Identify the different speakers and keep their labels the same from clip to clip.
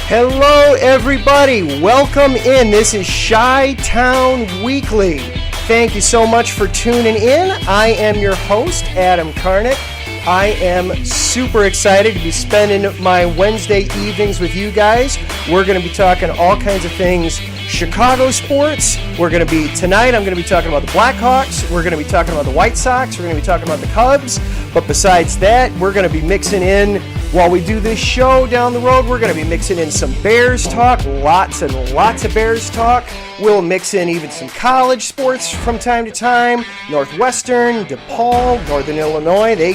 Speaker 1: Hello, everybody. Welcome in. This is Chi-Town Weekly. Thank you so much for tuning in. I am your host, Adam Karnick. I am super excited to be spending my Wednesday evenings with you guys. We're going to be talking all kinds of things Chicago sports. Tonight I'm going to be talking about the Blackhawks. We're going to be talking about the White Sox. We're going to be talking about the Cubs. But besides that, we're going to be mixing in, while we do this show down the road, we're going to be mixing in some Bears talk, lots and lots of Bears talk. We'll mix in even some college sports from time to time. Northwestern, DePaul, Northern Illinois, they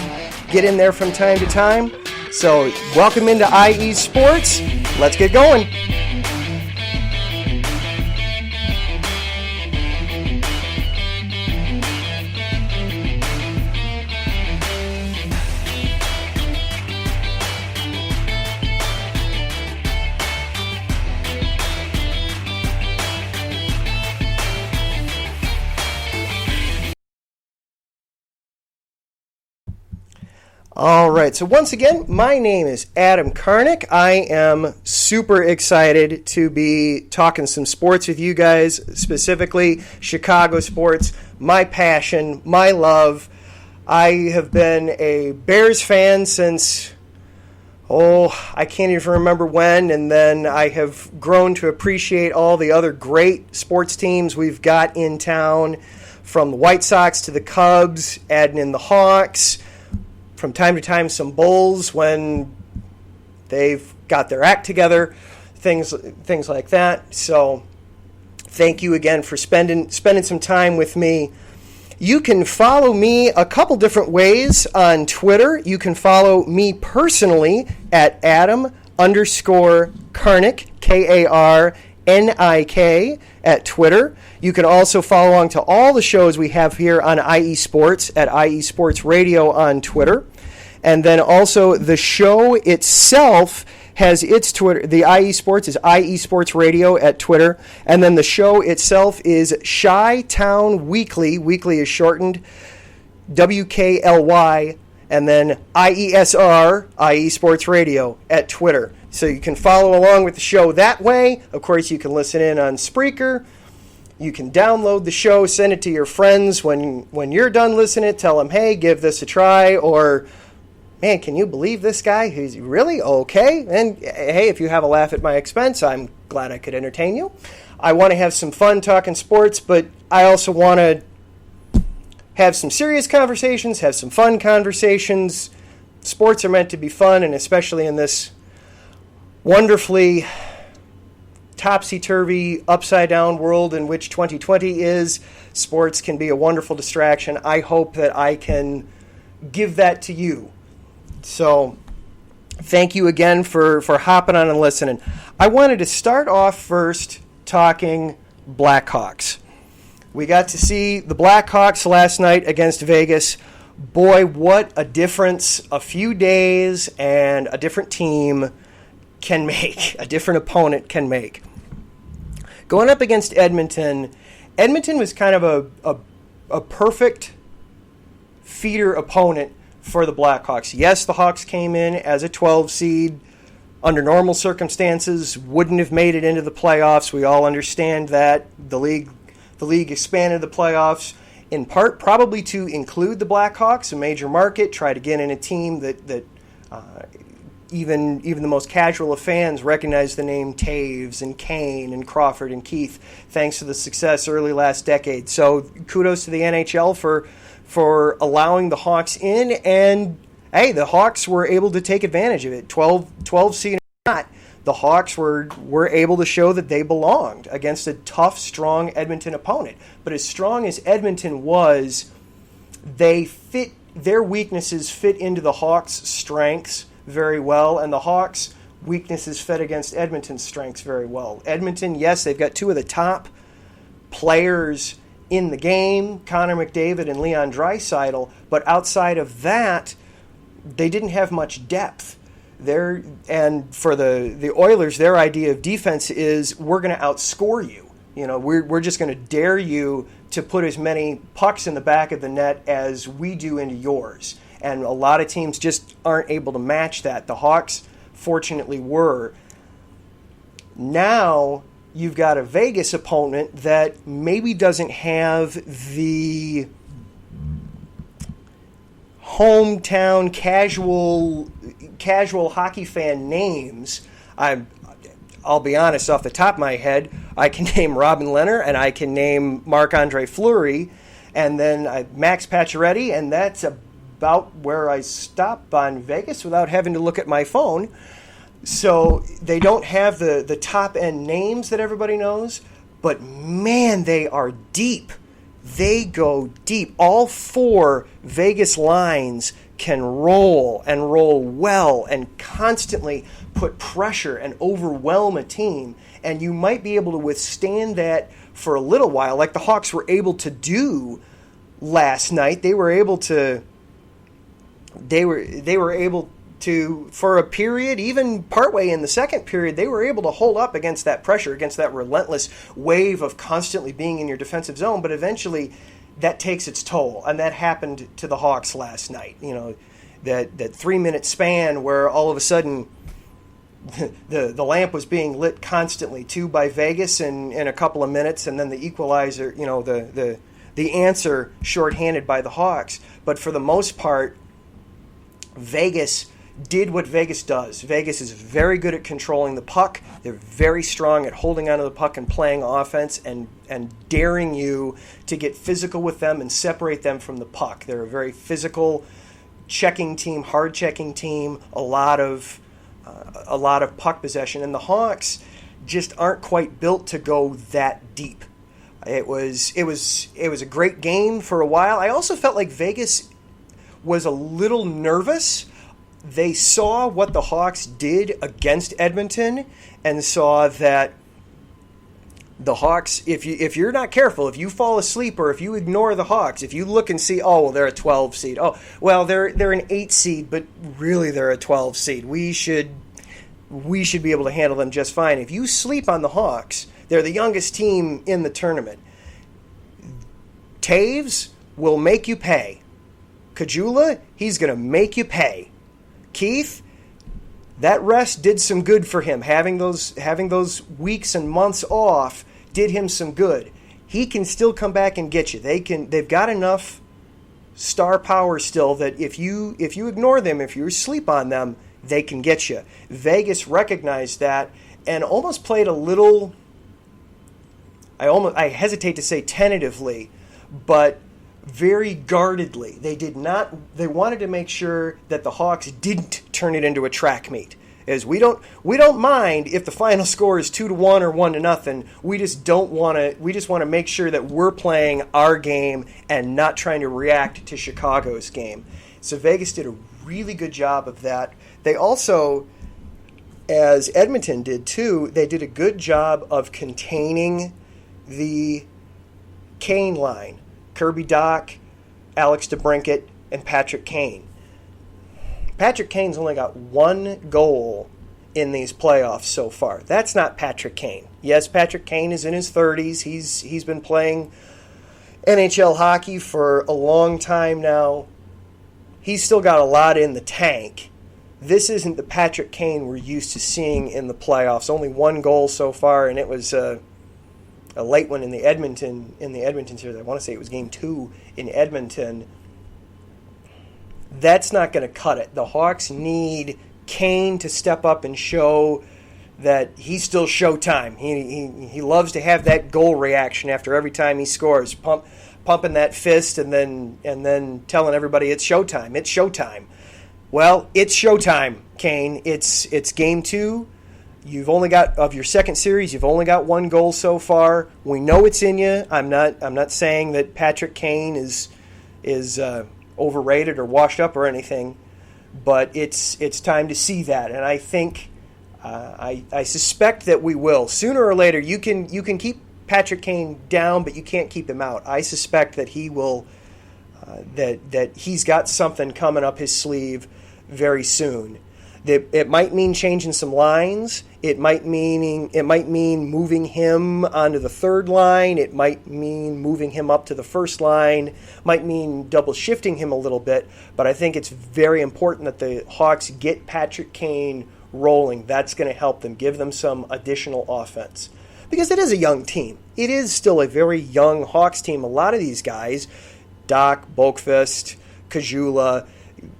Speaker 1: get in there from time to time. So welcome into IE Sports. Let's get going. All right, so once again, my name is Adam Karnick. I am super excited to be talking some sports with you guys, specifically Chicago sports, my passion, my love. I have been a Bears fan since, I can't even remember when, and then I have grown to appreciate all the other great sports teams we've got in town, from the White Sox to the Cubs, adding in the Hawks. From time to time, some Bulls when they've got their act together, things like that. So thank you again for spending some time with me. You can follow me a couple different ways on Twitter. You can follow me personally at Adam_Karnick, Karnik, at Twitter. You can also follow along to all the shows we have here on IE Sports at IE Sports Radio on Twitter. And then also the show itself has its Twitter. The IE Sports is IE Sports Radio at Twitter. And then the show itself is Chi-Town Weekly. Weekly is shortened, WKLY, and then IESR, IE Sports Radio at Twitter. So you can follow along with the show that way. Of course, you can listen in on Spreaker. You can download the show, send it to your friends. When you're done listening, tell them, hey, give this a try. Or, man, can you believe this guy? He's really okay. And, hey, if you have a laugh at my expense, I'm glad I could entertain you. I want to have some fun talking sports, but I also want to have some serious conversations, have some fun conversations. Sports are meant to be fun, and especially in this wonderfully topsy-turvy, upside-down world in which 2020 is, sports can be a wonderful distraction. I hope that I can give that to you. So thank you again for hopping on and listening. I wanted to start off first talking Blackhawks. We got to see the Blackhawks last night against Vegas. Boy, what a difference a few days and a different team can make, a different opponent can make. Going up against Edmonton was kind of a perfect feeder opponent for the Blackhawks. Yes, the Hawks came in as a 12 seed. Under normal circumstances, wouldn't have made it into the playoffs. We all understand that. The league expanded the playoffs in part probably to include the Blackhawks, a major market, try to get in a team that even the most casual of fans recognize the name Taves and Kane and Crawford and Keith, thanks to the success early last decade. So kudos to the NHL for allowing the Hawks in, and hey, the Hawks were able to take advantage of it. 12 seed or not, the Hawks were able to show that they belonged against a tough, strong Edmonton opponent. But as strong as Edmonton was, their weaknesses fit into the Hawks' strengths very well, and the Hawks' weaknesses fed against Edmonton's strengths very well. Edmonton, yes, they've got two of the top players in the game, Connor McDavid and Leon Draisaitl, but outside of that, they didn't have much depth. And for the Oilers, their idea of defense is, we're going to outscore you. You know, we're just going to dare you to put as many pucks in the back of the net as we do into yours. And a lot of teams just aren't able to match that. The Hawks, fortunately, were. Now you've got a Vegas opponent that maybe doesn't have the hometown casual hockey fan names. I'll be honest, off the top of my head, I can name Robin Lehner and I can name Marc-Andre Fleury, and then Max Pacioretty, and that's about where I stop on Vegas without having to look at my phone. So they don't have the top-end names that everybody knows, but man, they are deep. They go deep. All four Vegas lines can roll and roll well and constantly put pressure and overwhelm a team. And you might be able to withstand that for a little while, like the Hawks were able to do last night. They were able to, for a period, even partway in the second period, they were able to hold up against that pressure, against that relentless wave of constantly being in your defensive zone. But eventually, that takes its toll, and that happened to the Hawks last night. You know, that 3-minute span where all of a sudden the lamp was being lit constantly, two by Vegas in a couple of minutes, and then the equalizer, you know, the answer shorthanded by the Hawks. But for the most part, Vegas did what Vegas does. Vegas is very good at controlling the puck. They're very strong at holding onto the puck and playing offense and daring you to get physical with them and separate them from the puck. They're a very physical checking team, hard checking team, a lot of puck possession. And the Hawks just aren't quite built to go that deep. It was a great game for a while. I also felt like Vegas was a little nervous. They saw what the Hawks did against Edmonton and saw that the Hawks, if you're not careful, if you fall asleep or if you ignore the Hawks, if you look and see, oh, well, they're a 12 seed. Oh, well, they're an 8 seed, but really they're a 12 seed. We should be able to handle them just fine. If you sleep on the Hawks, they're the youngest team in the tournament. Taves will make you pay. Kajula, he's going to make you pay. Keith, that rest did some good for him. Having those weeks and months off did him some good. He can still come back and get you. They've got enough star power still that if you ignore them, if you sleep on them, they can get you. Vegas recognized that and almost played a little, I hesitate to say tentatively, but very guardedly. They wanted to make sure that the Hawks didn't turn it into a track meet. As we don't mind if the final score is 2-1 or 1-0. We just want to make sure that we're playing our game and not trying to react to Chicago's game. So Vegas did a really good job of that. They also, as Edmonton did too, they did a good job of containing the Kane line. Kirby Dach, Alex DeBrincat, and Patrick Kane. Patrick Kane's only got one goal in these playoffs so far. That's not Patrick Kane. Yes, Patrick Kane is in his 30s. He's been playing NHL hockey for a long time now. He's still got a lot in the tank. This isn't the Patrick Kane we're used to seeing in the playoffs. Only one goal so far, and it was a late one in the Edmonton series. I want to say it was Game 2 in Edmonton. That's not going to cut it. The Hawks need Kane to step up and show that he's still Showtime. He loves to have that goal reaction after every time he scores, pumping that fist and then telling everybody it's Showtime. It's Showtime. Well, it's Showtime, Kane. It's Game 2. You've only got, of your second series, you've only got one goal so far. We know it's in you. I'm not saying that Patrick Kane is overrated or washed up or anything, but it's time to see that. And I think I suspect that we will. Sooner or later, you can keep Patrick Kane down, but you can't keep him out. I suspect that he will that he's got something coming up his sleeve very soon. It might mean changing some lines. It might mean moving him onto the third line. It might mean moving him up to the first line. Might mean double shifting him a little bit. But I think it's very important that the Hawks get Patrick Kane rolling. That's going to help them, give them some additional offense. Because it is a young team. It is still a very young Hawks team. A lot of these guys, Doc, Boqvist, Kajula,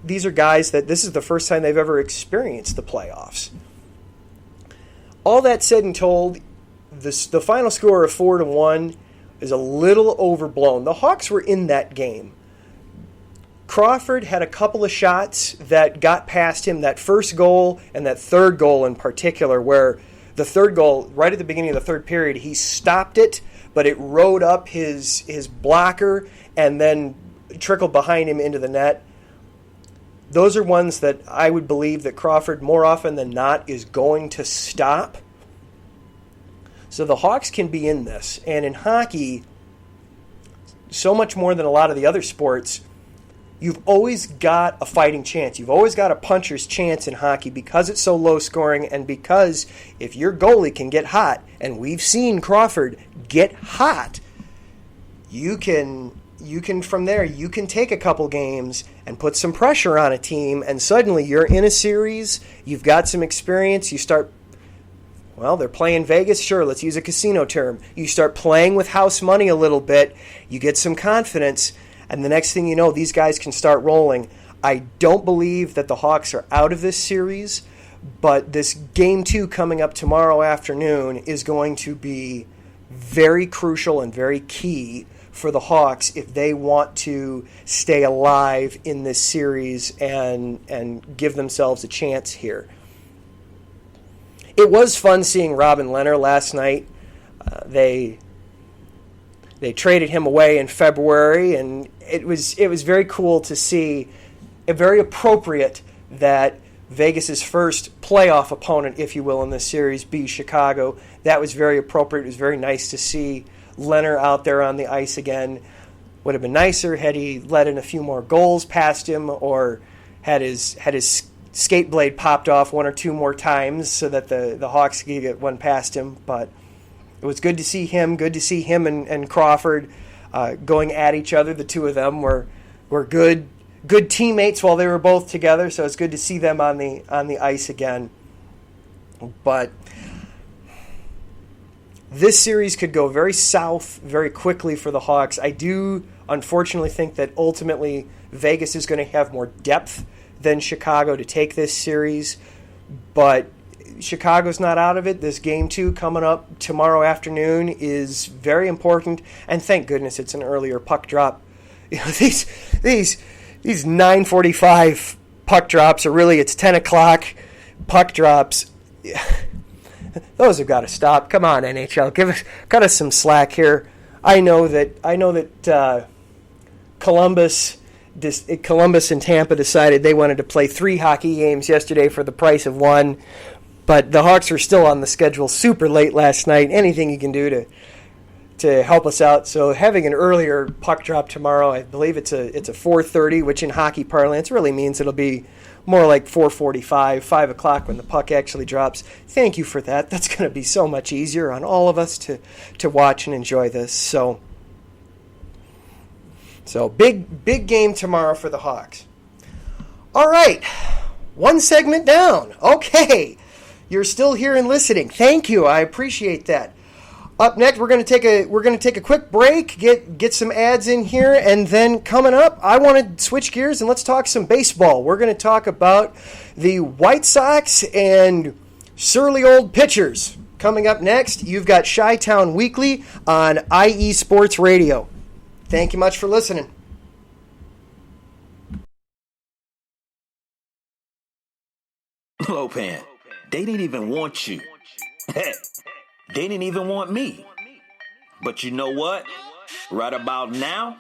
Speaker 1: these are guys that this is the first time they've ever experienced the playoffs. All that said and told, the final score of 4-1 is a little overblown. The Hawks were in that game. Crawford had a couple of shots that got past him, that first goal and that third goal in particular, where the third goal, right at the beginning of the third period, he stopped it, but it rode up his blocker and then trickled behind him into the net. Those are ones that I would believe that Crawford, more often than not, is going to stop. So the Hawks can be in this. And in hockey, so much more than a lot of the other sports, you've always got a fighting chance. You've always got a puncher's chance in hockey because it's so low scoring and because if your goalie can get hot, and we've seen Crawford get hot, you can from there, you can take a couple games and put some pressure on a team, and suddenly you're in a series, you've got some experience, you start, well, they're playing Vegas, sure, let's use a casino term. You start playing with house money a little bit, you get some confidence, and the next thing you know, these guys can start rolling. I don't believe that the Hawks are out of this series, but this Game 2 coming up tomorrow afternoon is going to be very crucial and very key for the Hawks if they want to stay alive in this series and give themselves a chance here. It was fun seeing Robin Lehner last night. They traded him away in February, and it was very cool to see, very appropriate that Vegas's first playoff opponent, if you will, in this series be Chicago. That was very appropriate. It was very nice to see Lehner out there on the ice again. Would have been nicer had he let in a few more goals past him or had his skate blade popped off one or two more times so that the Hawks could get one past him. But it was good to see him. Good to see him and Crawford going at each other. The two of them were good teammates while they were both together. So it's good to see them on the ice again. But this series could go very south very quickly for the Hawks. I do unfortunately think that ultimately Vegas is going to have more depth than Chicago to take this series. But Chicago's not out of it. This Game 2 coming up tomorrow afternoon is very important. And thank goodness it's an earlier puck drop. You know, these 9:45 puck drops are really, it's 10 o'clock puck drops. Those have got to stop. Come on, NHL, cut us some slack here. I know that Columbus and Tampa decided they wanted to play 3 hockey games yesterday for the price of 1, but the Hawks were still on the schedule super late last night. Anything you can do to help us out. So having an earlier puck drop tomorrow, I believe it's a 4:30, which in hockey parlance really means it'll be more like 4:45, 5 o'clock when the puck actually drops. Thank you for that. That's going to be so much easier on all of us to watch and enjoy this. So big game tomorrow for the Hawks. All right, one segment down. Okay, you're still here and listening. Thank you. I appreciate that. Up next, we're going to take a quick break, get some ads in here, and then coming up, I want to switch gears and let's talk some baseball. We're going to talk about the White Sox and surly old pitchers. Coming up next, you've got Chi-Town Weekly on IE Sports Radio. Thank you much for listening.
Speaker 2: Lopan, they didn't even want you. Heck, they didn't even want me. But you know what? Right about now,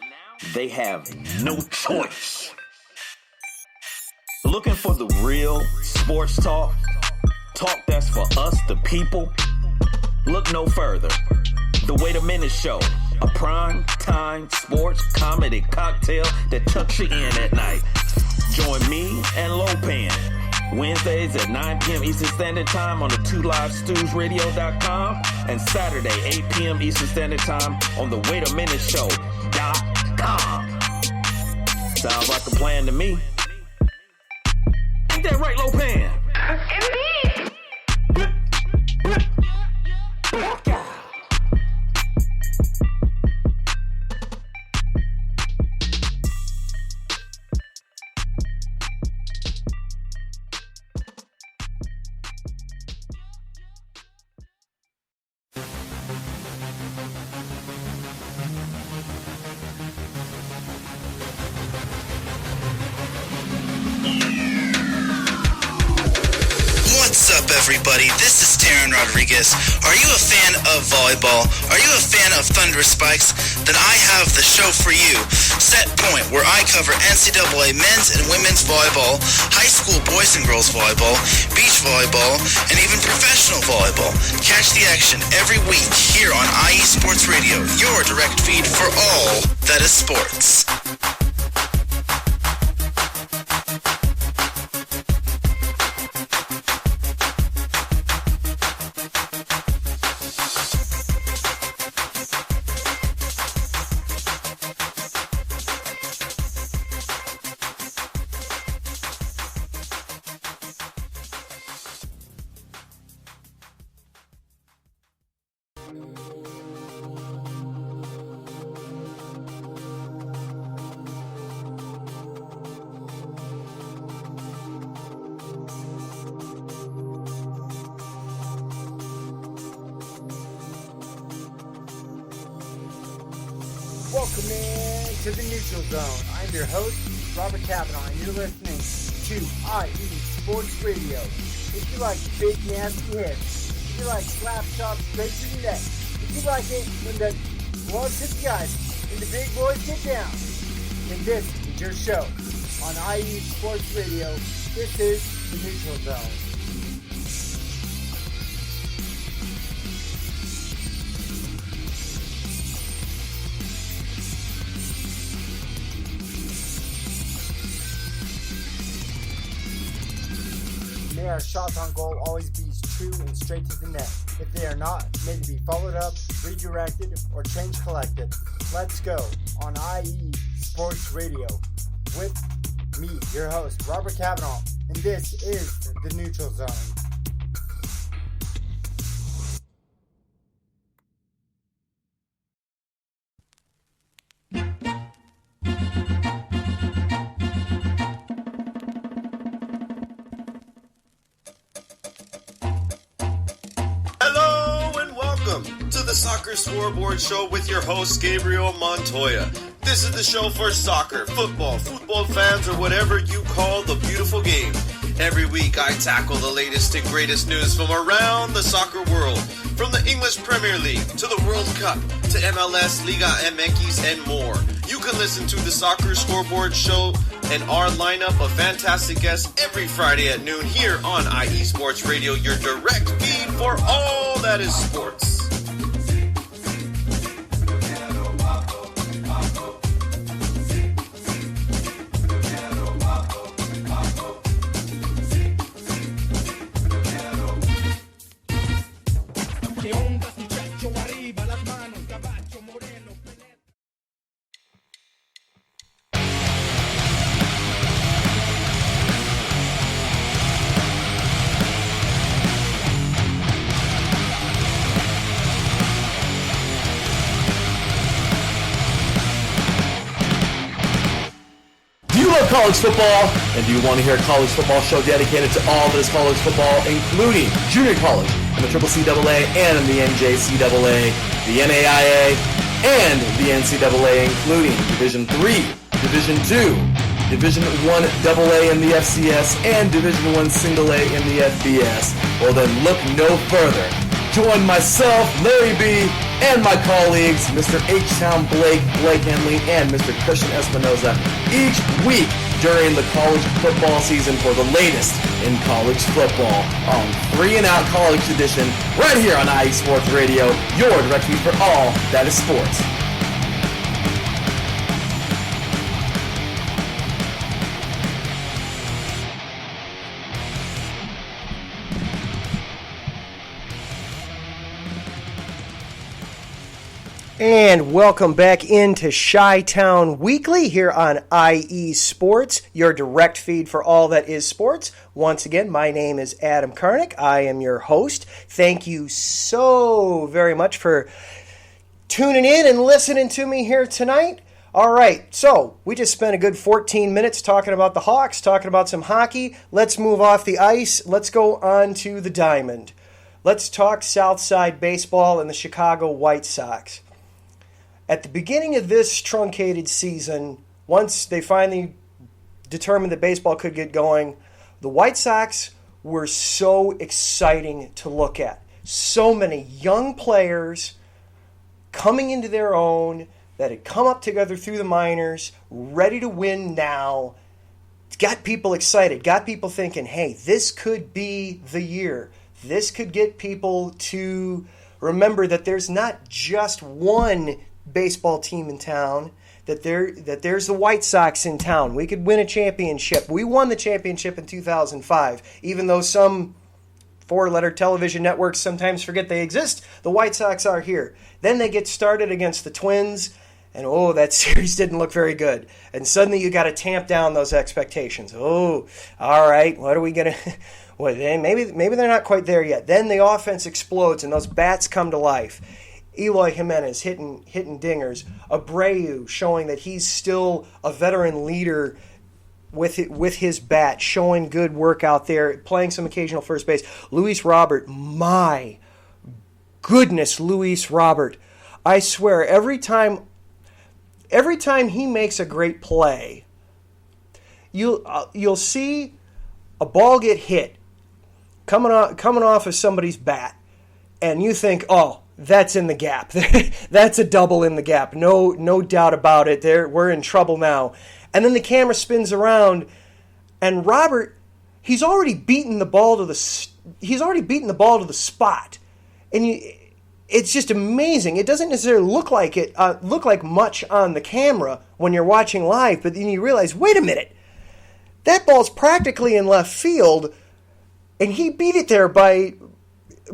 Speaker 2: they have no choice. Looking for the real sports talk? Talk that's for us, the people? Look no further. The Wait a Minute Show, a prime time sports comedy cocktail that tucks you in at night. Join me and Lopan Wednesdays at 9 p.m. Eastern Standard Time on the 2livestewsradio.com and Saturday 8 p.m. Eastern Standard Time on the waitaminuteshow.com. Sounds like a plan to me. Ain't that right, Lopan?
Speaker 3: Indeed. What's up, everybody? This is Taryn Rodriguez. Are you a fan of volleyball? Are you a fan of Thunder Spikes? Then I have the show for you, Set Point, where I cover NCAA men's and women's volleyball, high school boys and girls volleyball, beach volleyball, and even professional volleyball. Catch the action every week here on IE Sports Radio, your direct feed for all that is sports.
Speaker 4: Welcome in to the Neutral Zone. I'm your host, Robert Kavanaugh, and you're listening to IE Sports Radio. If you like big, nasty hits, if you like slap shots straight to the net, if you like it when the gloves hit the ice and the big boys get down, then this is your show on IE Sports Radio. This is the Neutral Zone. May our shots on goal always be true and straight to the net. If they are not, may they be followed up, redirected, or change collected. Let's go on IE Sports Radio with me, your host, Robert Kavanaugh, and this is the Neutral Zone.
Speaker 5: To the Soccer Scoreboard Show with your host, Gabriel Montoya. This is the show for soccer, football fans, or whatever you call the beautiful game. Every week, I tackle the latest and greatest news from around the soccer world. From the English Premier League, to the World Cup, to MLS, Liga MX, and more. You can listen to the Soccer Scoreboard Show and our lineup of fantastic guests every Friday at noon here on IE Sports Radio, your direct feed for all that is sports.
Speaker 6: College football, and do you want to hear a college football show dedicated to all that is college football, including junior college and the CCCAA and the NJCAA, the NAIA, and the NCAA, including Division III, Division II, Division I AA in the FCS, and Division I Single A in the FBS. Well, then look no further. Join myself, Larry B., and my colleagues, Mr. H-Town Blake Henley, and Mr. Christian Espinoza, each week during the college football season for the latest in college football on 3 and Out College Edition, right here on IE Sports Radio, your direct feed for all that is sports.
Speaker 1: And welcome back into Chi-Town Weekly here on IE Sports, your direct feed for all that is sports. Once again, my name is Adam Karnick. I am your host. Thank you so very much for tuning in and listening to me here tonight. All right, so we just spent a good 14 minutes talking about the Hawks, talking about some hockey. Let's move off the ice. Let's go on to the diamond. Let's talk Southside baseball and the Chicago White Sox. At the beginning of this truncated season, once they finally determined that baseball could get going, the White Sox were so exciting to look at. So many young players coming into their own that had come up together through the minors, ready to win now. Got people excited, got people thinking, hey, this could be the year. This could get people to remember that there's not just one baseball team in town, that there's the White Sox in town. We could win a championship. We won the championship in 2005, even though some four-letter television networks sometimes forget they exist. The White Sox are here. Then they get started against the Twins, and that series didn't look very good. And suddenly you got to tamp down those expectations. Oh, all right, what are we going to... Well, maybe they're not quite there yet. Then the offense explodes, and those bats come to life. Eloy Jimenez hitting dingers. Abreu showing that he's still a veteran leader with his bat, showing good work out there, playing some occasional first base. Luis Robert, my goodness, Luis Robert. I swear, every time he makes a great play, you'll see a ball get hit coming off of somebody's bat, and you think, oh, that's in the gap. That's a double in the gap. No doubt about it. We're in trouble now. And then the camera spins around, and Robert, he's already beaten the ball to the spot, and it's just amazing. It doesn't necessarily look like much on the camera when you're watching live, but then you realize, wait a minute, that ball's practically in left field, and he beat it there by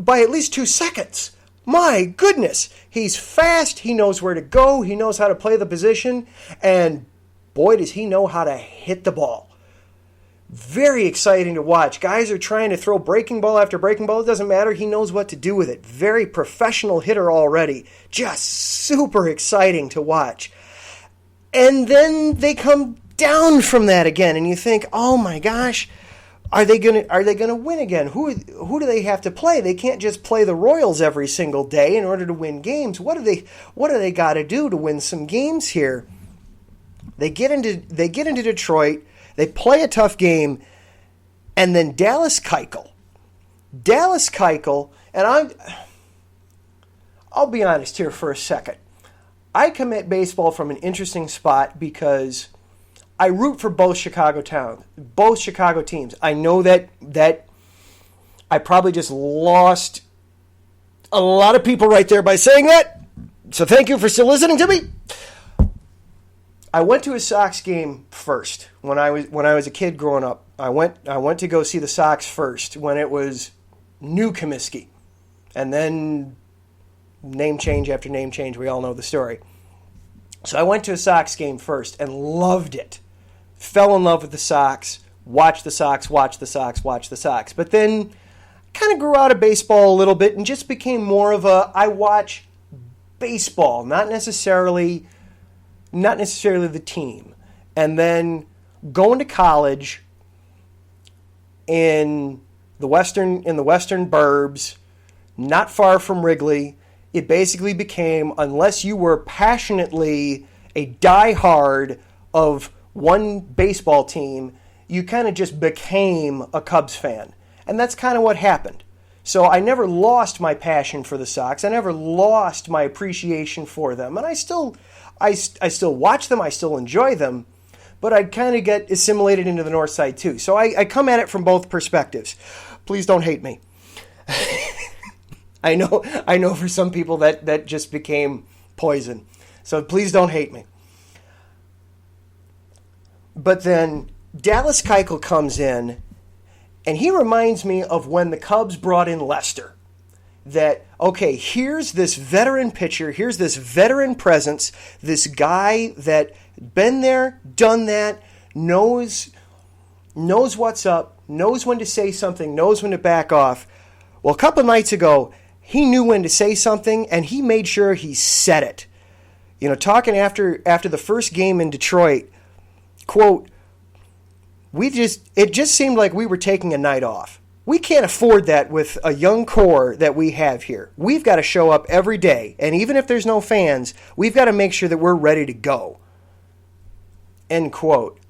Speaker 1: at least 2 seconds. My goodness, he's fast, he knows where to go, he knows how to play the position, and boy, does he know how to hit the ball. Very exciting to watch. Guys are trying to throw breaking ball after breaking ball. It doesn't matter. He knows what to do with it. Very professional hitter already. Just super exciting to watch. And then they come down from that again, and you think, oh my gosh, are they gonna win again? Who do they have to play? They can't just play the Royals every single day in order to win games. What do they got to do to win some games here? They get into Detroit. They play a tough game, and then Dallas Keuchel, and I'll be honest here for a second. I come at baseball from an interesting spot because I root for both Chicago teams. I know that I probably just lost a lot of people right there by saying that. So thank you for still listening to me. I went to a Sox game first when I was a kid growing up. I went to go see the Sox first when it was New Comiskey, and then name change after name change. We all know the story. So I went to a Sox game first and loved it. Fell in love with the Sox. Watched the Sox. But then kind of grew out of baseball a little bit and just became more of I watch baseball, not necessarily the team. And then going to college in the western burbs, not far from Wrigley, it basically became, unless you were passionately a diehard of one baseball team, you kind of just became a Cubs fan. And that's kind of what happened. So I never lost my passion for the Sox. I never lost my appreciation for them. And I still watch them. I still enjoy them. But I kind of get assimilated into the north side too. So I come at it from both perspectives. Please don't hate me. I know for some people that just became poison. So please don't hate me. But then Dallas Keuchel comes in, and he reminds me of when the Cubs brought in Lester. That, okay, here's this veteran pitcher, here's this veteran presence, this guy that been there, done that, knows what's up, knows when to say something, knows when to back off. Well, a couple nights ago, he knew when to say something, and he made sure he said it. You know, talking after the first game in Detroit, quote, it just seemed like we were taking a night off. We can't afford that with a young core that we have here. We've got to show up every day, and even if there's no fans, we've got to make sure that we're ready to go. End quote.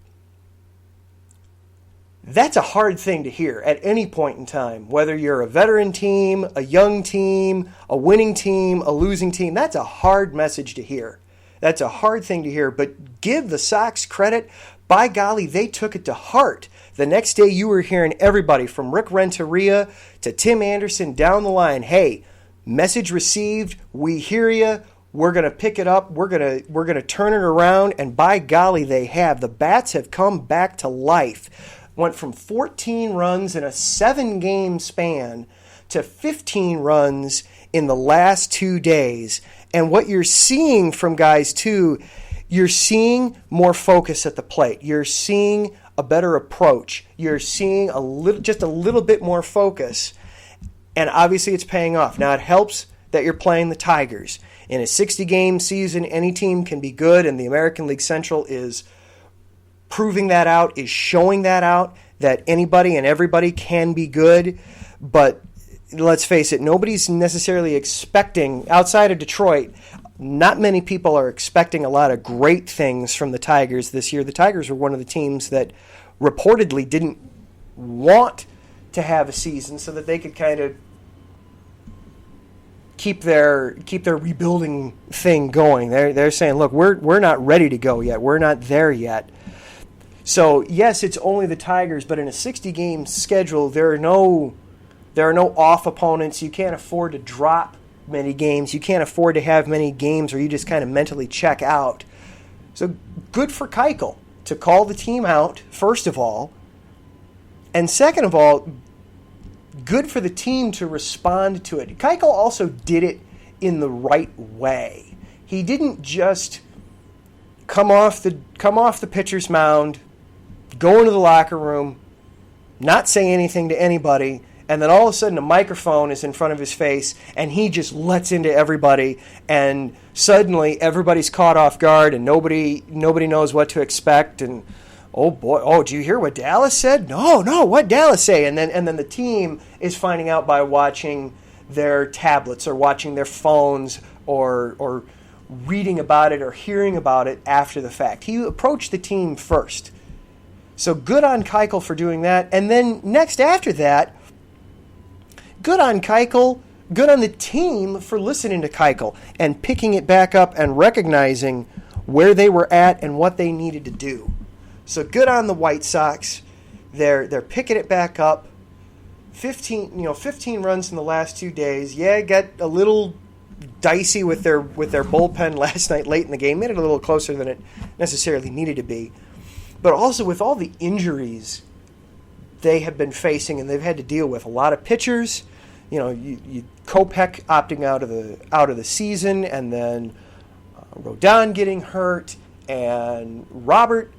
Speaker 1: That's a hard thing to hear at any point in time, whether you're a veteran team, a young team, a winning team, a losing team. That's a hard message to hear. That's a hard thing to hear, but give the Sox credit. By golly, they took it to heart. The next day you were hearing everybody from Rick Renteria to Tim Anderson down the line, hey, message received, we hear you, we're going to pick it up, we're going to turn it around, and by golly, they have. The bats have come back to life. Went from 14 runs in a 7-game span to 15 runs in the last 2 days. And what you're seeing from guys, too, you're seeing more focus at the plate. You're seeing a better approach. You're seeing just a little bit more focus. And obviously it's paying off. Now, it helps that you're playing the Tigers. In a 60-game season, any team can be good, and the American League Central is proving that out, is showing that out, that anybody and everybody can be good. But let's face it, nobody's necessarily expecting, outside of Detroit, not many people are expecting a lot of great things from the Tigers this year. The Tigers were one of the teams that reportedly didn't want to have a season so that they could kind of keep their rebuilding thing going. They're saying, look, we're not ready to go yet. We're not there yet. So, yes, it's only the Tigers, but in a 60-game schedule, there are no off opponents. You can't afford to drop many games. You can't afford to have many games where you just kind of mentally check out. So, good for Keuchel to call the team out, first of all. And second of all, good for the team to respond to it. Keuchel also did it in the right way. He didn't just come off the pitcher's mound, go into the locker room, not say anything to anybody, and then all of a sudden a microphone is in front of his face and he just lets into everybody, and suddenly everybody's caught off guard and nobody knows what to expect. And oh boy, do you hear what Dallas said? No, what Dallas say? And then the team is finding out by watching their tablets or watching their phones or reading about it or hearing about it after the fact. He approached the team first. So good on Keuchel for doing that. And then next after that, good on Keuchel, good on the team for listening to Keuchel and picking it back up and recognizing where they were at and what they needed to do. So good on the White Sox. They're picking it back up. 15 runs in the last 2 days. Yeah, got a little dicey with their bullpen last night late in the game. Made it a little closer than it necessarily needed to be. But also with all the injuries they have been facing and they've had to deal with, a lot of pitchers, Kopech opting out of the season, and then Rodon getting hurt, and Robert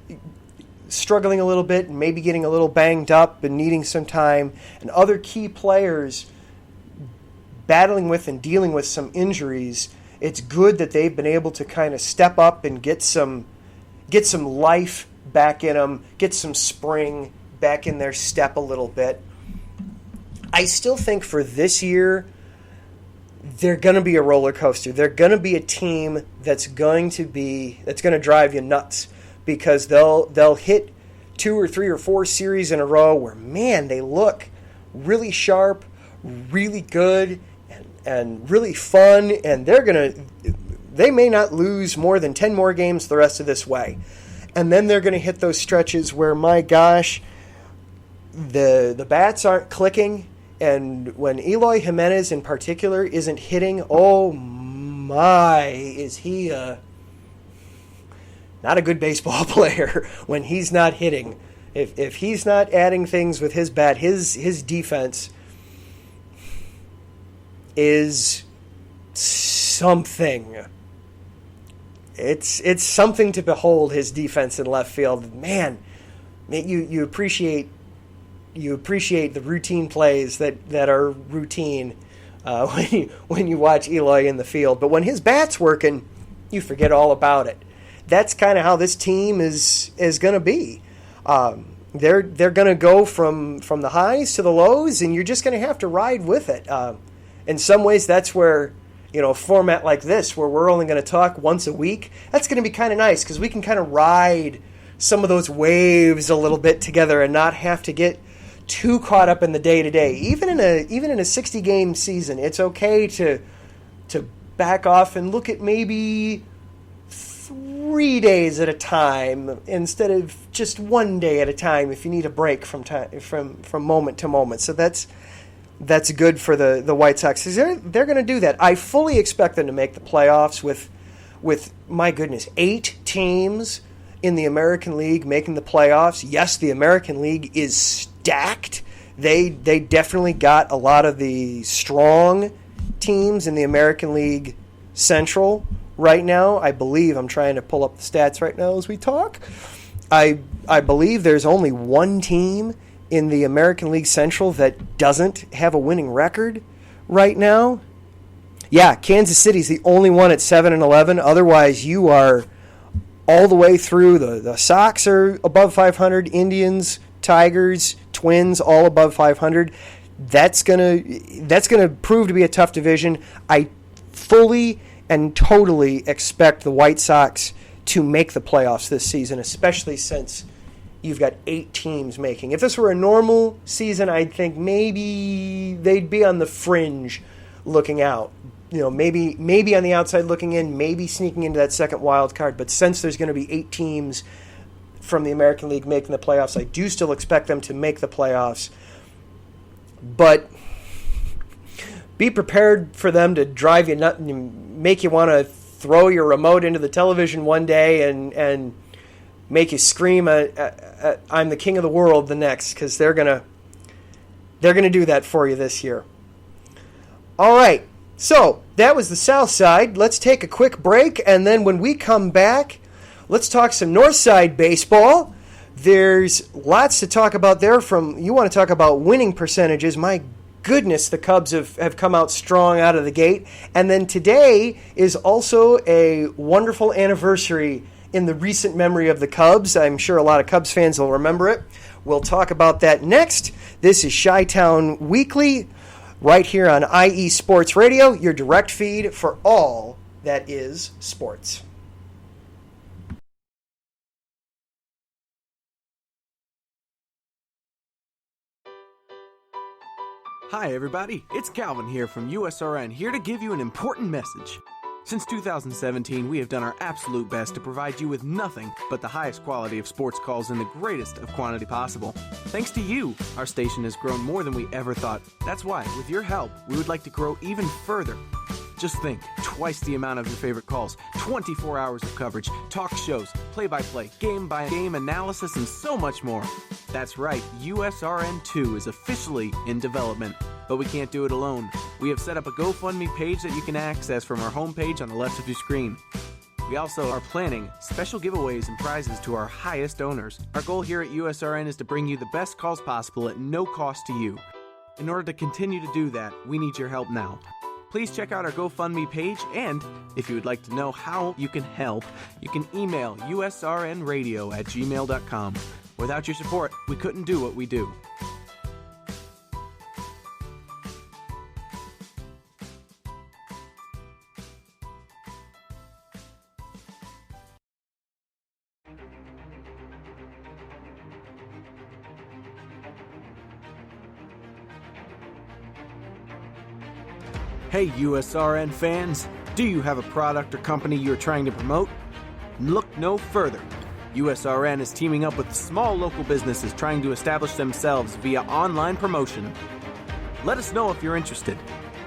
Speaker 1: struggling a little bit and maybe getting a little banged up and needing some time, and other key players battling with and dealing with some injuries. It's good that they've been able to kind of step up and get some life back in them, get some spring back in their step a little bit. I still think for this year, they're going to be a roller coaster. They're going to be a team that's going to drive you nuts, because they'll hit 2 or 3 or 4 series in a row where, man, they look really sharp, really good, and really fun, and they may not lose more than 10 more games the rest of this way. And then they're going to hit those stretches where, my gosh, the bats aren't clicking. And when Eloy Jimenez in particular isn't hitting, oh my, is he not a good baseball player when he's not hitting. If he's not adding things with his bat, his defense is something. It's something to behold, his defense in left field. Man, you appreciate the routine plays that are routine when you watch Eloy in the field. But when his bat's working, you forget all about it. That's kind of how this team is going to be. They're going to go from the highs to the lows, and you're just going to have to ride with it. In some ways, that's where, a format like this, where we're only going to talk once a week, that's going to be kind of nice, because we can kind of ride some of those waves a little bit together and not have to get too caught up in the day-to-day. Even in a 60-game season, it's okay to back off and look at maybe 3 days at a time instead of just 1 day at a time if you need a break from moment to moment. So that's good for the White Sox. They're going to do that. I fully expect them to make the playoffs with my goodness, 8 teams in the American League making the playoffs. Yes, the American League is stacked. They definitely got a lot of the strong teams in the American League Central right now. I believe, I'm trying to pull up the stats right now as we talk. I believe there's only one team in the American League Central that doesn't have a winning record right now. Yeah, Kansas City's the only one at 7-11. Otherwise, you are all the way through. The Sox are above 500. Indians, Tigers, Twins, all above 500. That's gonna prove to be a tough division. I fully and totally expect the White Sox to make the playoffs this season, especially since you've got 8 teams making. If this were a normal season, I'd think maybe they'd be on the fringe looking out. You know, maybe on the outside looking in, maybe sneaking into that second wild card. But since there's going to be 8 teams from the American League making the playoffs, I do still expect them to make the playoffs. But be prepared for them to drive you nuts and make you want to throw your remote into the television one day and make you scream, "I'm the king of the world" the next, because they're gonna do that for you this year. All right. So, that was the South Side. Let's take a quick break, and then when we come back, let's talk some North Side baseball. There's lots to talk about there. You want to talk about winning percentages. My goodness, the Cubs have come out strong out of the gate. And then today is also a wonderful anniversary in the recent memory of the Cubs. I'm sure a lot of Cubs fans will remember it. We'll talk about that next. This is Chi-Town Weekly, right here on IE Sports Radio, your direct feed for all that is sports.
Speaker 7: Hi everybody, it's Calvin here from USRN, here to give you an important message. Since 2017, we have done our absolute best to provide you with nothing but the highest quality of sports calls in the greatest of quantity possible. Thanks to you, our station has grown more than we ever thought. That's why, with your help, we would like to grow even further. Just think, twice the amount of your favorite calls, 24 hours of coverage, talk shows, play-by-play, game-by-game analysis, and so much more. That's right, USRN2 is officially in development. But we can't do it alone. We have set up a GoFundMe page that you can access from our homepage on the left of your screen. We also are planning special giveaways and prizes to our highest donors. Our goal here at USRN is to bring you the best calls possible at no cost to you. In order to continue to do that, we need your help now. Please check out our GoFundMe page, and if you would like to know how you can help, you can email usrnradio@gmail.com. Without your support, we couldn't do what we do. Hey USRN fans, do you have a product or company you are trying to promote? Look no further. USRN is teaming up with small local businesses trying to establish themselves via online promotion. Let us know if you're interested.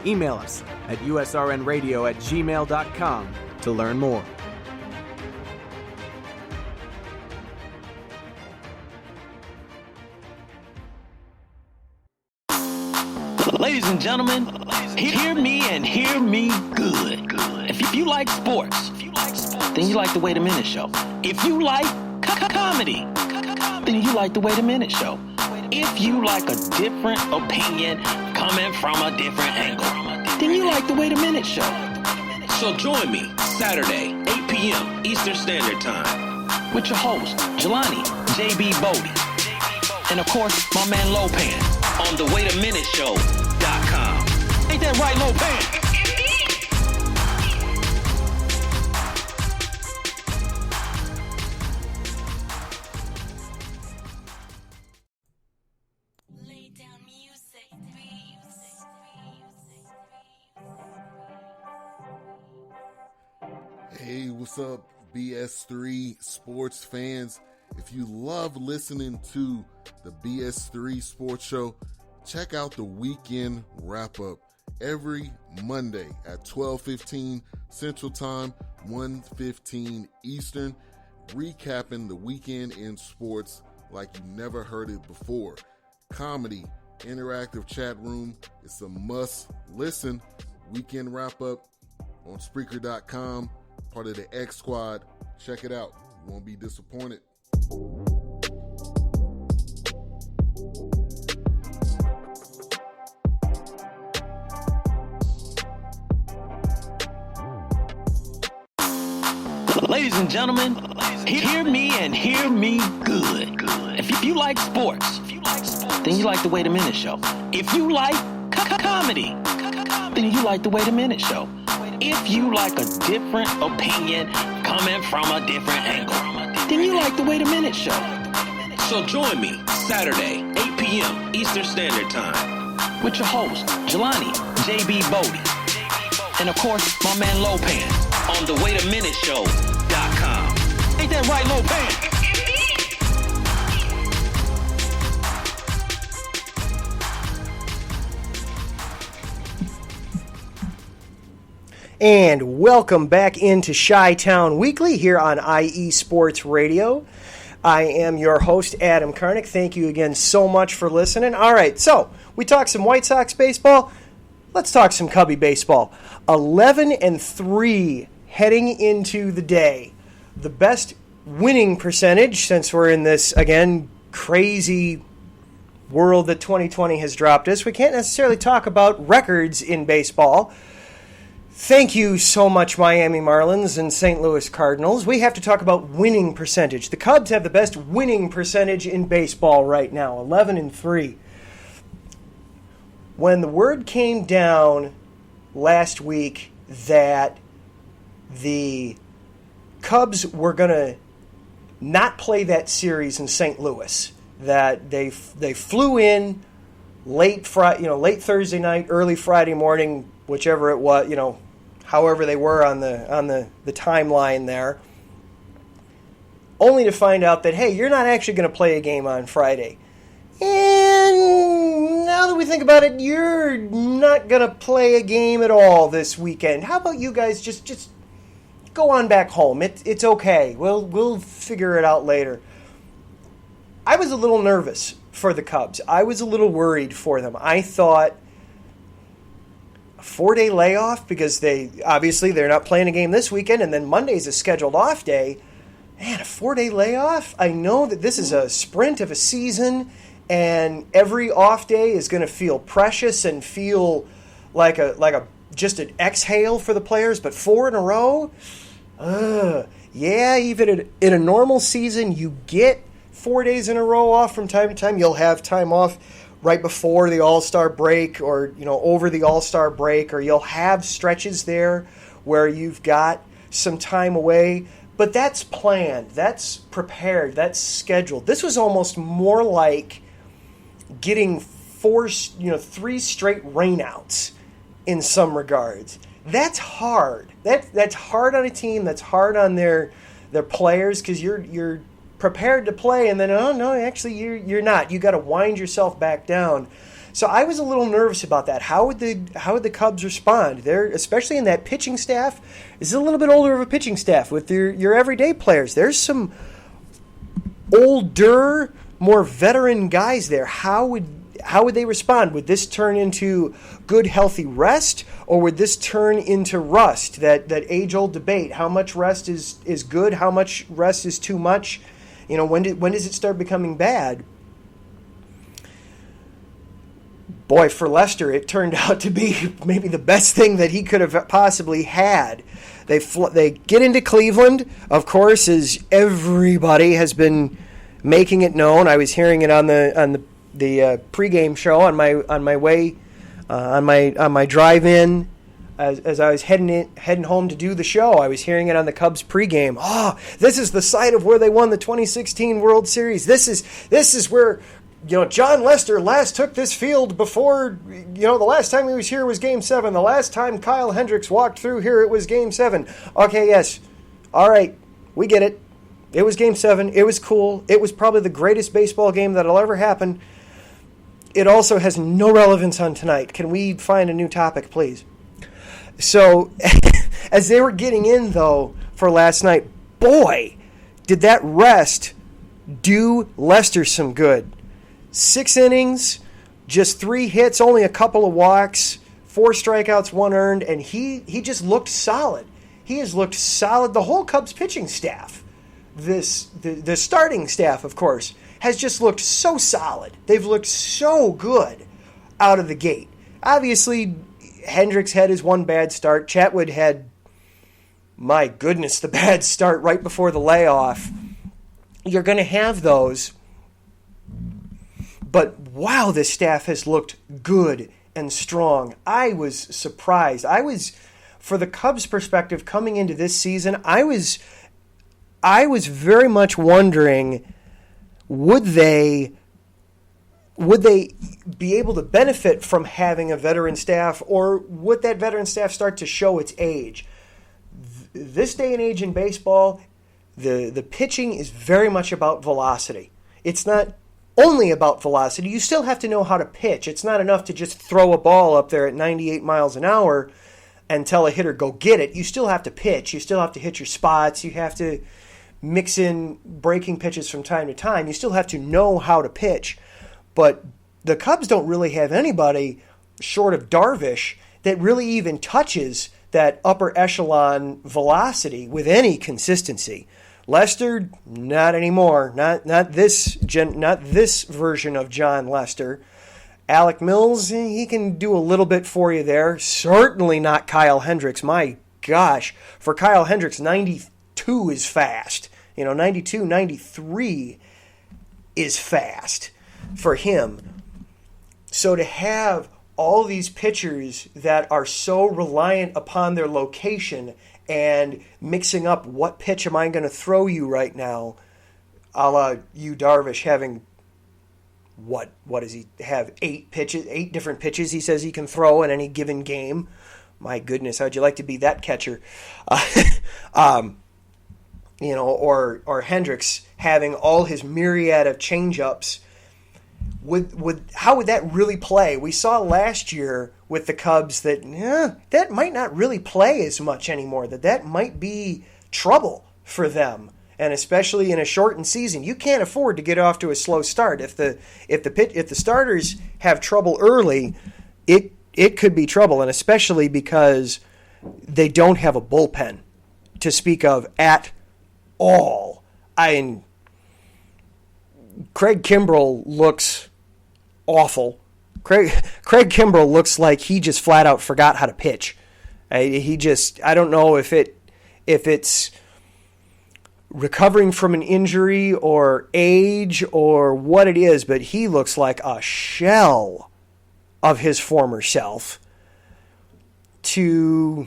Speaker 7: Email us at usrnradio@gmail.com to learn more.
Speaker 2: Ladies and gentlemen, hear me and hear me good. If you like sports, then you like the Wait a Minute Show. If you like comedy, then you like the Wait a Minute Show. If you like a different opinion coming from a different angle, then you like the Wait a Minute Show. So join me Saturday, 8 p.m. Eastern Standard Time with your host, Jelani J.B. Bodie. And of course, my man Lopan on the WaitAMinuteShow.com. Ain't that right, Lopan?
Speaker 8: Hey, what's up, BS3 sports fans? If you love listening to the BS3 Sports Show, check out the weekend wrap-up every Monday at 12:15 Central Time, 1:15 Eastern, recapping the weekend in sports like you never heard it before. Comedy, interactive chat room, it's a must-listen. Weekend wrap-up on Spreaker.com, part of the X Squad. Check it out. You won't be disappointed.
Speaker 2: Ladies and gentlemen, hear me and hear me good. If you like sports, then you like the Wait a Minute Show. If you like comedy, then you like the Wait a Minute Show. If you like a different opinion coming from a different angle, then you like the Wait a Minute Show. So join me Saturday, 8 p.m. Eastern Standard Time with your host, Jelani J.B. Bodie. And of course, my man Lopan on the WaitAMinuteShow.com. Ain't that right, Lopan?
Speaker 1: And welcome back into Chi-Town Weekly here on IE Sports Radio. I am your host, Adam Karnick. Thank you again so much for listening. All right, so we talked some White Sox baseball. Let's talk some Cubby baseball. 11-3 heading into the day. The best winning percentage, since we're in this, again, crazy world that 2020 has dropped us. We can't necessarily talk about records in baseball. Thank you so much, Miami Marlins and St. Louis Cardinals. We have to talk about winning percentage. The Cubs have the best winning percentage in baseball right now, 11-3. When the word came down last week that the Cubs were going to not play that series in St. Louis, that they flew in late Thursday night, early Friday morning, whichever it was, however they were on the timeline there, only to find out that, hey, you're not actually going to play a game on Friday. And now that we think about it, you're not going to play a game at all this weekend. How about you guys just go on back home? It's okay. We'll figure it out later. I was a little nervous for the Cubs. I was a little worried for them. I thought a 4-day layoff, because they're not playing a game this weekend, and then Monday's a scheduled off day. Man, a 4-day layoff? I know that this is a sprint of a season, and every off day is going to feel precious and feel like just an exhale for the players, but 4 in a row? Yeah, even in a normal season, you get 4 days in a row off from time to time. You'll have time off right before the All-Star break, or over the All-Star break, or you'll have stretches there where you've got some time away. But that's planned, that's prepared, that's scheduled. This was almost more like getting 3 straight rainouts in some regards. That's hard. That's hard on a team. That's hard on their players, because you're prepared to play, and then actually you're not. You got to wind yourself back down. So I was a little nervous about that. How would the Cubs respond? They're, especially in that pitching staff, is a little bit older of a pitching staff with your everyday players. There's some older, more veteran guys there. How would they respond? Would this turn into good, healthy rest, or would this turn into rust? That age-old debate. How much rest is good? How much rest is too much? When does it start becoming bad? Boy, for Lester, it turned out to be maybe the best thing that he could have possibly had. They get into Cleveland, of course, as everybody has been making it known. I was hearing it on the pregame show on my way on my drive-in as I was heading home to do the show. I was hearing it on the Cubs pregame. Oh, this is the site of where they won the 2016 World Series. This is where John Lester last took this field before, the last time he was here was Game 7. The last time Kyle Hendricks walked through here, it was Game 7. Okay, yes. All right, we get it. It was Game 7. It was cool. It was probably the greatest baseball game that'll ever happen. It also has no relevance on tonight. Can we find a new topic, please? So, as they were getting in, though, for last night, boy, did that rest do Lester some good. 6 innings, just 3 hits, only a couple of walks, 4 strikeouts, 1 earned, and he just looked solid. He has looked solid. The whole Cubs pitching staff, the starting staff, of course, has just looked so solid. They've looked so good out of the gate. Obviously, Hendricks had his one bad start. Chatwood had, my goodness, the bad start right before the layoff. You're going to have those. But wow, this staff has looked good and strong. I was surprised. For the Cubs' perspective, coming into this season, I was very much wondering, would they be able to benefit from having a veteran staff, or would that veteran staff start to show its age? This day and age in baseball, the pitching is very much about velocity. It's not only about velocity. You still have to know how to pitch. It's not enough to just throw a ball up there at 98 miles an hour and tell a hitter, go get it. You still have to pitch. You still have to hit your spots. You have to mix in breaking pitches from time to time. You still have to know how to pitch. But the Cubs don't really have anybody short of Darvish that really even touches that upper echelon velocity with any consistency. Lester, not anymore. Not this version of John Lester. Alec Mills, he can do a little bit for you there. Certainly not Kyle Hendricks. My gosh, for Kyle Hendricks, 92 is fast. 92, 93 is fast for him. So to have all these pitchers that are so reliant upon their location and mixing up, what pitch am I going to throw you right now, a la Yu Darvish having, what does he have, 8 different pitches he says he can throw in any given game. My goodness, how'd you like to be that catcher? Or Hendricks having all his myriad of changeups. How would that really play? We saw last year with the Cubs that might not really play as much anymore. That might be trouble for them, and especially in a shortened season, you can't afford to get off to a slow start. If the starters have trouble early, it could be trouble, and especially because they don't have a bullpen to speak of at all. Craig Kimbrell looks awful. Craig Kimbrell looks like he just flat out forgot how to pitch. I don't know if it's recovering from an injury or age or what it is, but he looks like a shell of his former self. Who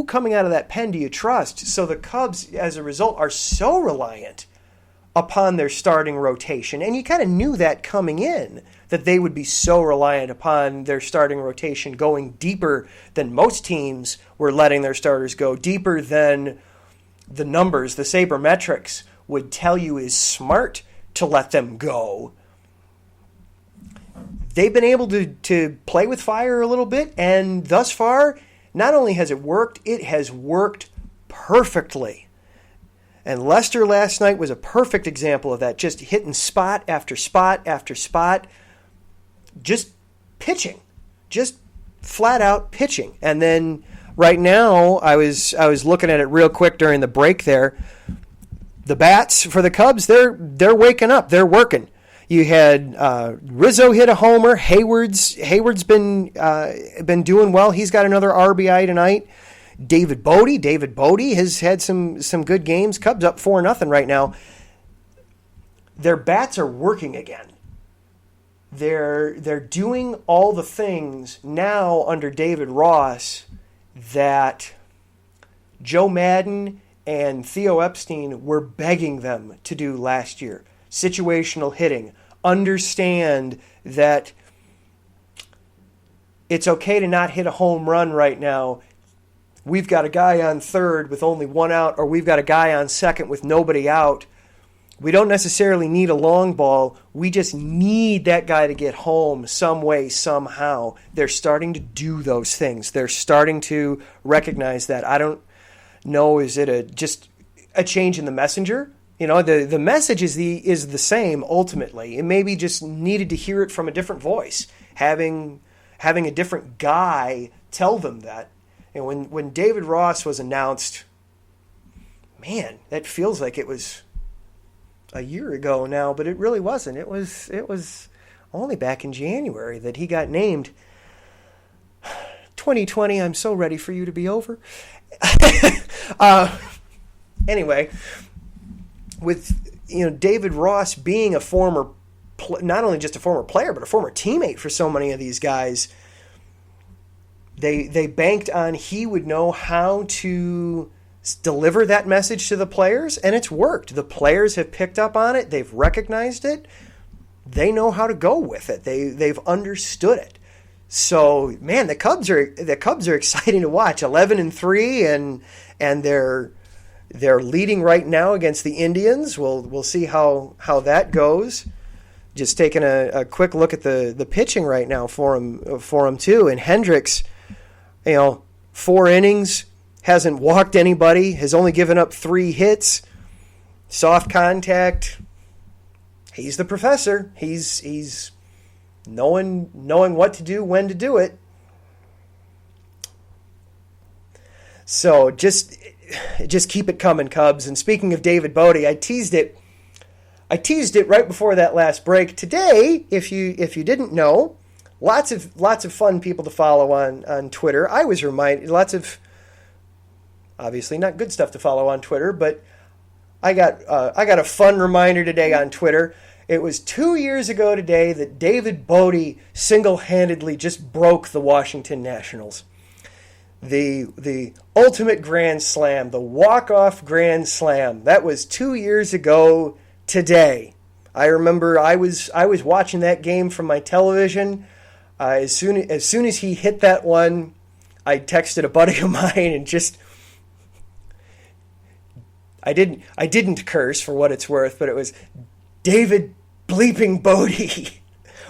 Speaker 1: coming out of that pen do you trust? So the Cubs, as a result, are so reliant upon their starting rotation. And you kind of knew that coming in, that they would be so reliant upon their starting rotation, going deeper than most teams were letting their starters go, deeper than the numbers, the sabermetrics would tell you is smart to let them go. They've been able to play with fire a little bit, and thus far, not only has it has worked perfectly. And Lester last night was a perfect example of that, just hitting spot after spot after spot, just pitching, just flat out pitching. And then right now, I was looking at it real quick during the break there. The bats for the Cubs, they're waking up, they're working. You had Rizzo hit a homer. Hayward's been doing well. He's got another RBI tonight. David Bodie has had some good games. Cubs up 4-0 right now. Their bats are working again. They're doing all the things now under David Ross that Joe Madden and Theo Epstein were begging them to do last year. Situational hitting, understand that it's okay to not hit a home run right now. We've got a guy on third with only one out, or we've got a guy on second with nobody out. We don't necessarily need a long ball. We just need that guy to get home some way, somehow. They're starting to do those things. They're starting to recognize that. I don't know, is it just a change in the messenger? The message is the same ultimately. It maybe just needed to hear it from a different voice, having a different guy tell them that. And when David Ross was announced, man, that feels like it was a year ago now, but it really wasn't. It was only back in January that he got named. 2020, I'm so ready for you to be over. Anyway, with David Ross being a former, not only just a former player, but a former teammate for so many of these guys, they banked on he would know how to deliver that message to the players, and it's worked. The players have picked up on it. They've recognized it. They know how to go with it. They've understood it. So, man, the Cubs are exciting to watch. 11-3, and they're leading right now against the Indians. We'll see how that goes. Just taking a quick look at the pitching right now for him too. And Hendricks, 4 innings. Hasn't walked anybody, has only given up 3 hits, soft contact. He's the professor. He's knowing what to do, when to do it. So just keep it coming, Cubs. And speaking of David Bodie, I teased it right before that last break. Today, if you didn't know, lots of fun people to follow on Twitter. I was reminded lots of, obviously not good stuff to follow on Twitter, but I got a fun reminder today on Twitter. It was 2 years ago today that David Bodie single-handedly just broke the Washington Nationals. The ultimate grand slam, the walk-off grand slam. That was 2 years ago today. I remember I was watching that game from my television. As soon as he hit that one, I texted a buddy of mine and just I didn't curse for what it's worth, but it was David bleeping Bodie.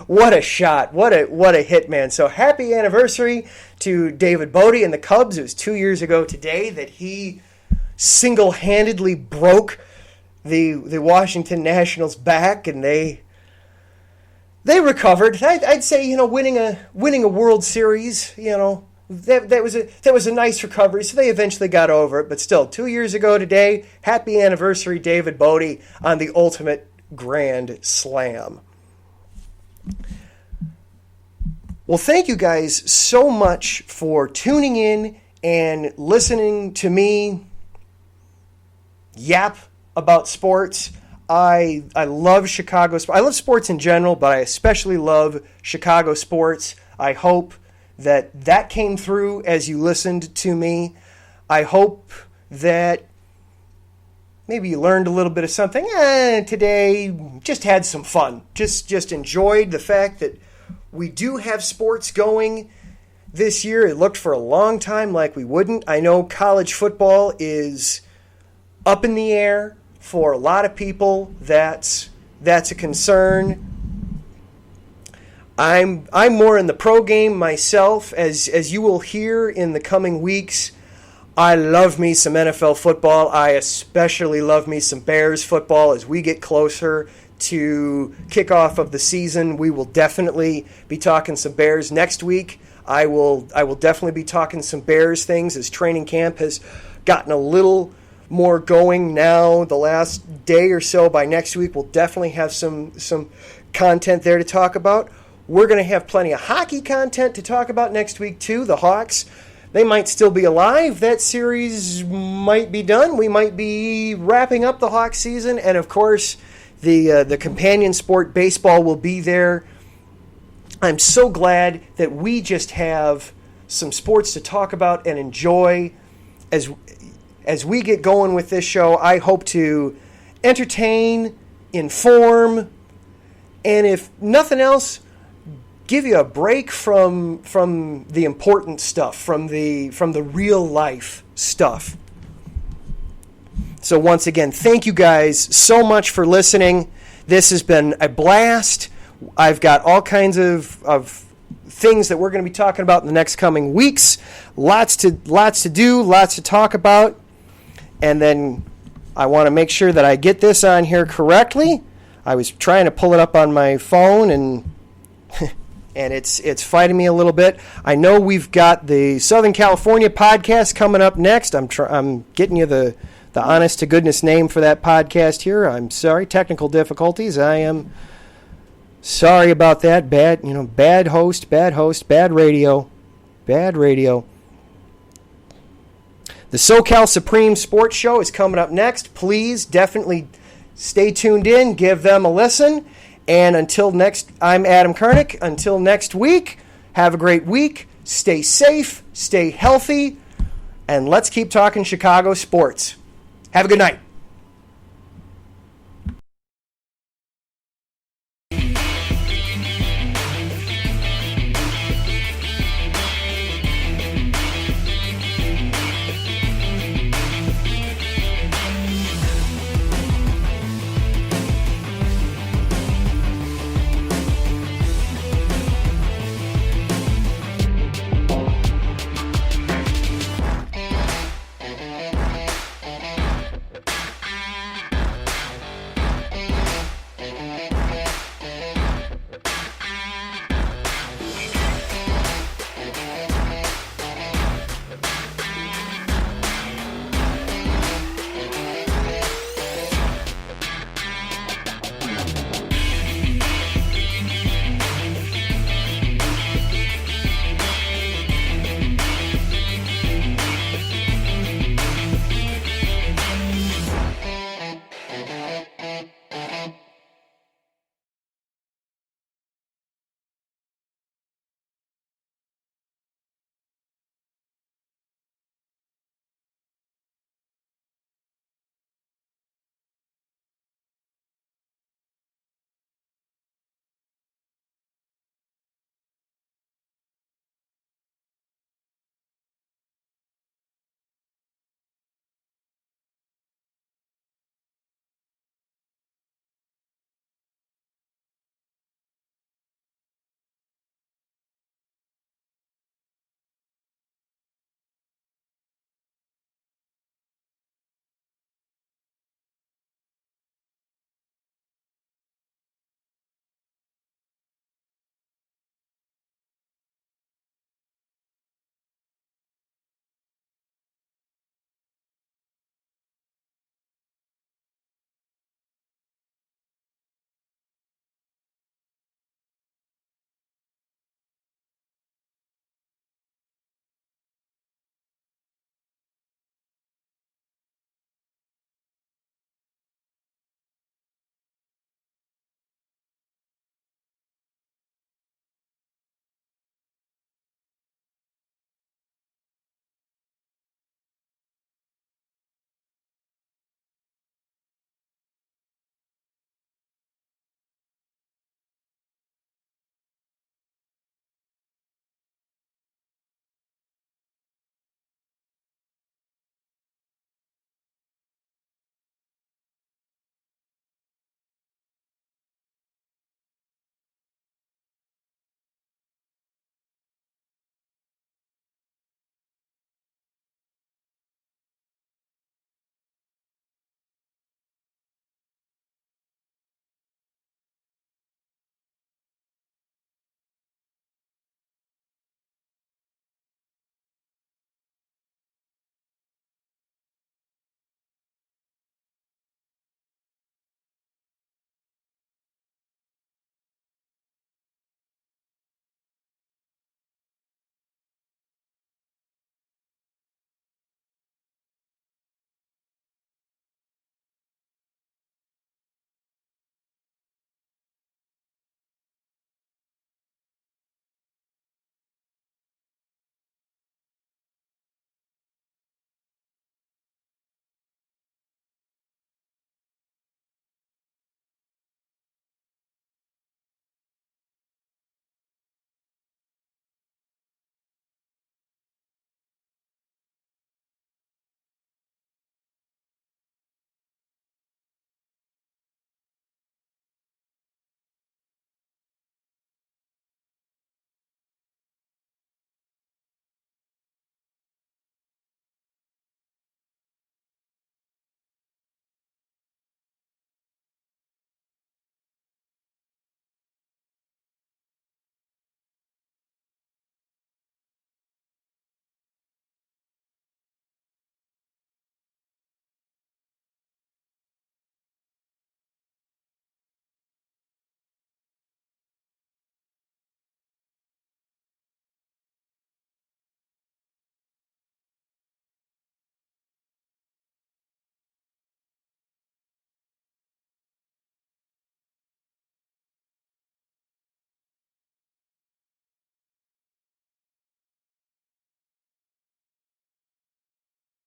Speaker 1: What a shot. What a hit, man. So happy anniversary to David Bodie and the Cubs. It was 2 years ago today that he single-handedly broke the Washington Nationals back, and they recovered. I'd say, winning a World Series, that was a nice recovery, so they eventually got over it. But still, 2 years ago today, happy anniversary, David Bodie, on the ultimate grand slam. Well, thank you guys so much for tuning in and listening to me yap about sports. I love Chicago sports. I love sports in general, but I especially love Chicago sports. I hope that came through as you listened to me. I hope that maybe you learned a little bit of something today, just had some fun. Just enjoyed the fact that we do have sports going this year. It looked for a long time like we wouldn't. I know college football is up in the air for a lot of people. That's a concern. I'm more in the pro game myself, as you will hear in the coming weeks. I love me some NFL football. I especially love me some Bears football as we get closer to kickoff of the season. We will definitely be talking some Bears next week. I will definitely be talking some Bears things as training camp has gotten a little more going now the last day or so. By next week, we'll definitely have some content there to talk about. We're going to have plenty of hockey content to talk about next week, too. The Hawks, they might still be alive. That series might be done. We might be wrapping up the Hawks season. And, of course, the companion sport, baseball, will be there. I'm so glad that we just have some sports to talk about and enjoy as we get going with this show. I hope to entertain, inform, and if nothing else, give you a break from the important stuff, from the real life stuff. So once again, thank you guys so much for listening. This has been a blast. I've got all kinds of things that we're going to be talking about in the next coming weeks. Lots to do, lots to talk about. And then I want to make sure that I get this on here correctly. I was trying to pull it up on my phone, and and it's fighting me a little bit. I know we've got the Southern California podcast coming up next. I'm getting you the honest to goodness name for that podcast here. I'm sorry, technical difficulties. I am sorry about that. Bad host, bad radio. The SoCal Supreme Sports Show is coming up next. Please definitely stay tuned in, give them a listen. And until next, I'm Adam Karnick. Until next week, have a great week. Stay safe, stay healthy, and let's keep talking Chicago sports. Have a good night.